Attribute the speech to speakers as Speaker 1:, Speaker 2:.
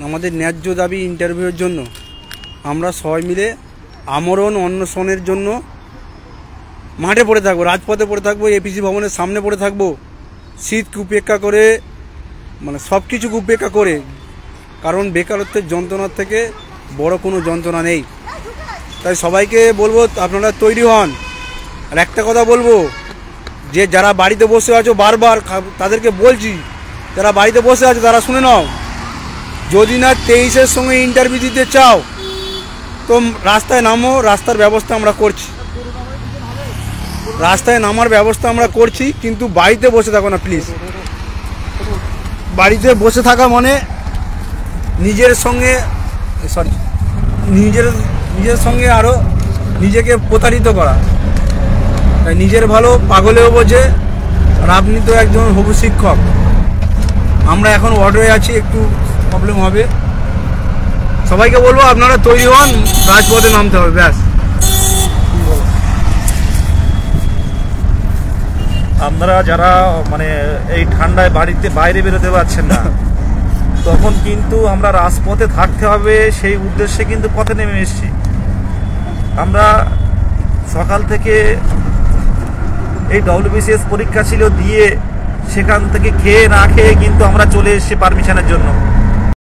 Speaker 1: আমাদের ন্যায্য দাবি ইন্টারভিউয়ের জন্য আমরা সবাই মিলে আমরণ অনশনের জন্য মাঠে পড়ে থাকবো, রাজপথে পড়ে থাকবো, এপিসি ভবনের সামনে পড়ে থাকবো, শীতকে উপেক্ষা করে, মানে সব কিছুকে উপেক্ষা করে। কারণ বেকারত্বের যন্ত্রণার থেকে বড় কোনো যন্ত্রণা নেই। তাই সবাইকে বলবো আপনারা তৈরি হন। আর একটা কথা বলবো, যে যারা বাড়িতে বসে আছো, বারবার তাদেরকে বলছি, যারা বাড়িতে বসে আছে তারা শুনে নাও, যদি না 23-এর সঙ্গে ইন্টারভিউ দিতে চাও তো রাস্তায় নামো, রাস্তার ব্যবস্থা আমরা করছি, রাস্তায় নামার ব্যবস্থা আমরা করছি, কিন্তু বাড়িতে বসে থাকো না প্লিজ। বাড়িতে বসে থাকা মানে নিজের সঙ্গে আরও নিজেকে প্রতারিত করা। তাই নিজের ভালো পাগলেও বোঝে। আর আপনি তো একজন হবু শিক্ষক, আমরা এখন অর্ডারে আছি, একটু প্রবলেম হবে। সবাইকে বলবো আপনারা তৈরি হন, রাজপথে নামতে হবে, ব্যাস।
Speaker 2: আপনারা যারা মানে এই ঠান্ডায় বাড়িতে বাইরে বেরোতে পারছেন না, তখন কিন্তু আমরা রাজপথে থাকতে হবে, সেই উদ্দেশ্যে কিন্তু পথে নেমে এসেছি। আমরা সকাল থেকে এই WBCS পরীক্ষা ছিল, দিয়ে সেখান থেকে খেয়ে না খেয়ে কিন্তু আমরা চলে এসেছি পারমিশনের জন্য।